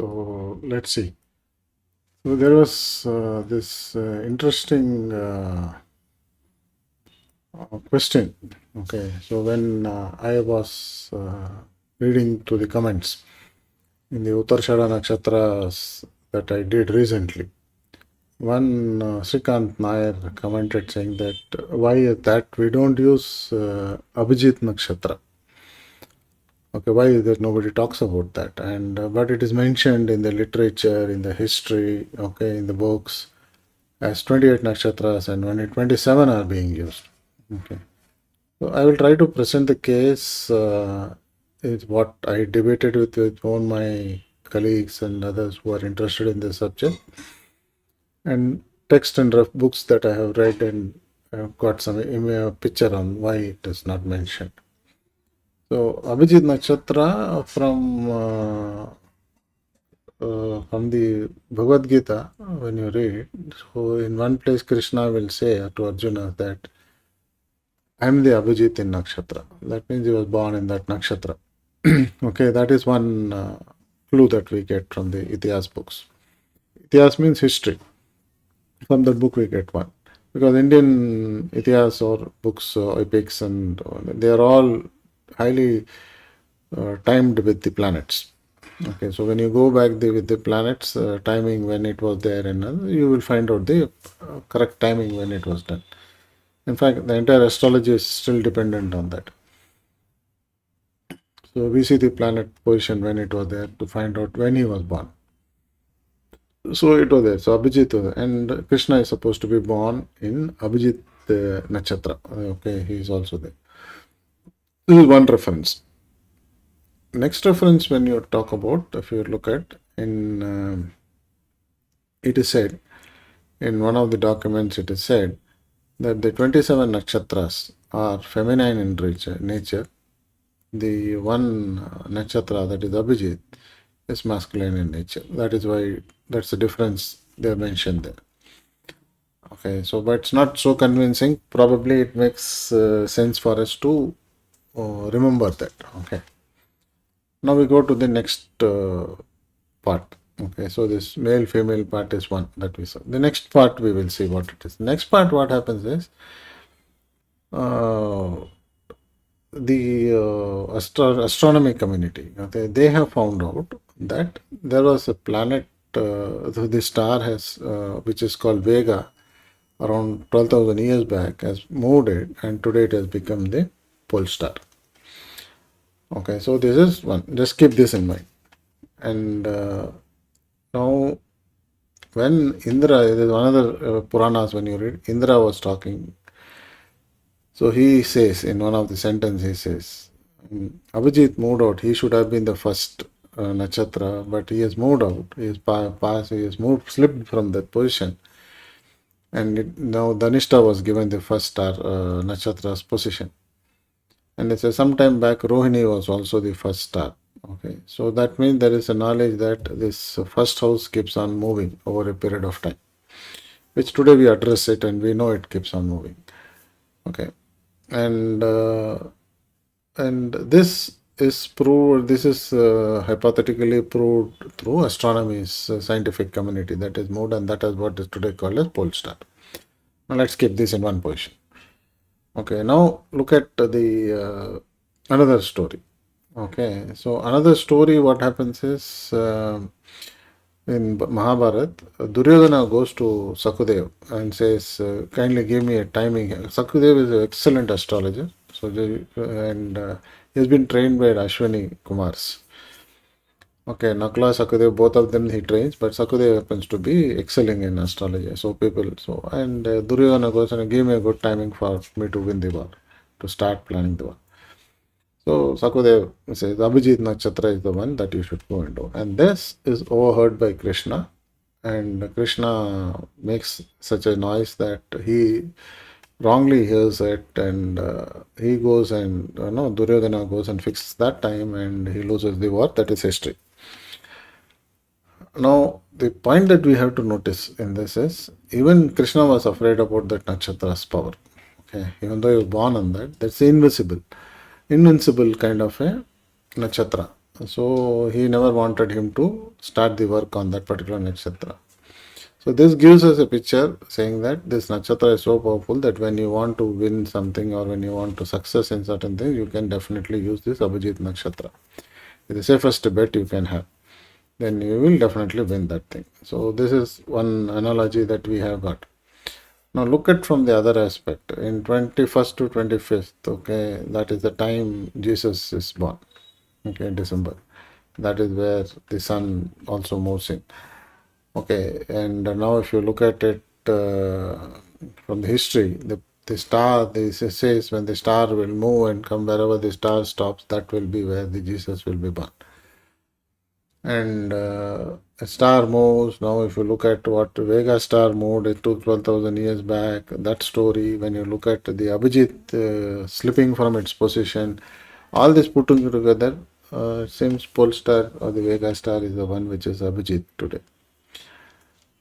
So let's see. So there was this interesting question. Okay, so when I was reading to the comments in the Utharashada Nakshatras that I did recently, one Srikant Nair commented saying that why is that we don't use Abhijit Nakshatra. Okay, why is that nobody talks about that? And but it is mentioned in the literature, in the history, okay, in the books as 28 nakshatras and only 27 are being used. Okay, so I will try to present the case. Is what I debated with all my colleagues and others who are interested in this subject, and text and rough books that I have read, and I've got some picture on why it is not mentioned. So Abhijit Nakshatra from the Bhagavad Gita, when you read, so in one place Krishna will say to Arjuna that I am the Abhijit in Nakshatra. That means he was born in that Nakshatra. Okay, that is one clue that we get from the Itihas books. Itihas means history. From that book we get one. Because Indian Itihas or books, epics, and they are all highly timed with the planets. Okay, so when you go back with the planets, timing when it was there, and you will find out the correct timing when it was done. In fact, the entire astrology is still dependent on that. So we see the planet position when it was there to find out when he was born. So it was there. So Abhijit was there. And Krishna is supposed to be born in Abhijit Nakshatra. Okay, he is also there. This is one reference. Next reference, when you talk about, if you look at, it is said, in one of the documents, it is said that the 27 nakshatras are feminine in nature. The one nakshatra, that is Abhijit, is masculine in nature. That is why, that's the difference they mentioned there. Okay, so but it's not so convincing. Probably it makes sense for us to remember that. Okay. Now we go to the next part. Okay, so this male female part is one that we saw. The next part we will see what it is. Next part, what happens is the astronomy community. Okay, they have found out that there was a planet. The star has, which is called Vega, around 12,000 years back, has moved it, and today it has become the pole star. Okay, so this is one. Just keep this in mind. And now, when Indra, there is another Puranas, when you read, Indra was talking. So he says, in one of the sentences, he says, Abhijit moved out. He should have been the first nakshatra, but he has moved out. He has moved, slipped from that position. And now Dhanishta was given the first star nakshatra's position. And it says sometime back Rohini was also the first star. Okay, so that means there is a knowledge that this first house keeps on moving over a period of time, which today we address it and we know it keeps on moving. Okay, and this is proved. This is hypothetically proved through astronomy's scientific community that is moved, and that is what is today called as pole star. Now let's keep this in one position. Okay, now look at the another story. Okay, so another story, what happens is in Mahabharata, Duryodhana goes to Sakudev and says, kindly give me a timing. Sakudev is an excellent astrologer, so and he has been trained by Ashwini Kumars. Okay, Nakla, Sakudev, both of them he trains, but Sakudev happens to be excelling in astrology. So and Duryodhana goes and give me a good timing for me to win the war, to start planning the war. So Sakudev says, Abhijit Nakshatra is the one that you should go into. And this is overheard by Krishna. And Krishna makes such a noise that he wrongly hears it, and he goes and, Duryodhana goes and fixes that time, and he loses the war. That is history. Now, the point that we have to notice in this is, even Krishna was afraid about that nakshatra's power. Okay, even though he was born on that, that's invincible kind of a nakshatra. So he never wanted him to start the work on that particular nakshatra. So this gives us a picture saying that this nakshatra is so powerful that when you want to win something or when you want to success in certain things, you can definitely use this Abhijit nakshatra. It's the safest bet you can have. Then you will definitely win that thing. So this is one analogy that we have got. Now look at from the other aspect. In 21st to 25th, okay, that is the time Jesus is born. Okay, December. That is where the sun also moves in. Okay, and now if you look at it from the history, the star, this says when the star will move and come wherever the star stops, that will be where the Jesus will be born. And a star moves. Now, if you look at what Vega star moved, it took 12,000 years back. That story, when you look at the Abhijit slipping from its position, all this put together, it seems Pole star or the Vega star is the one which is Abhijit today.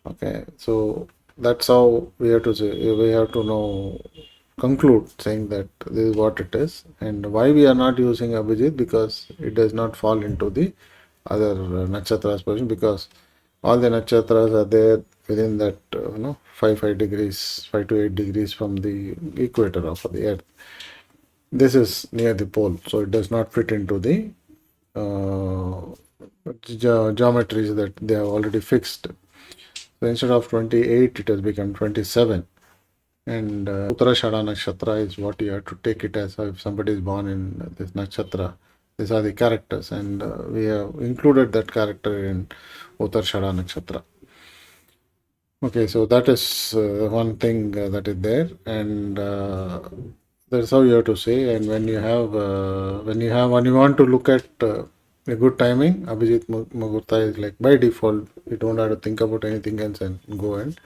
Okay, so that's how we have to say, we have to know, conclude saying that this is what it is, and why we are not using Abhijit, because it does not fall into the other nakshatras position, because all the nakshatras are there within that 5 degrees, 5 to 8 degrees from the equator of the earth. This is near the pole, so it does not fit into the geometries that they have already fixed. So instead of 28, it has become 27. And Utharashada Nakshatra is what you have to take it as. If somebody is born in this Nakshatra, these are the characters, and we have included that character in Utharashada Nakshatra. Okay, so that is one thing that is there, and that's how you have to say. And when you want to look at a good timing, Abhijit Muhurta is like by default. You don't have to think about anything else and go and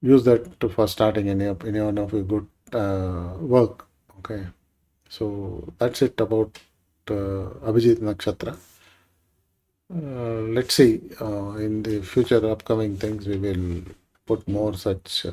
use that for starting any one of your good work. Okay, so that's it about Abhijit Nakshatra. Let's see in the future upcoming things we will put more such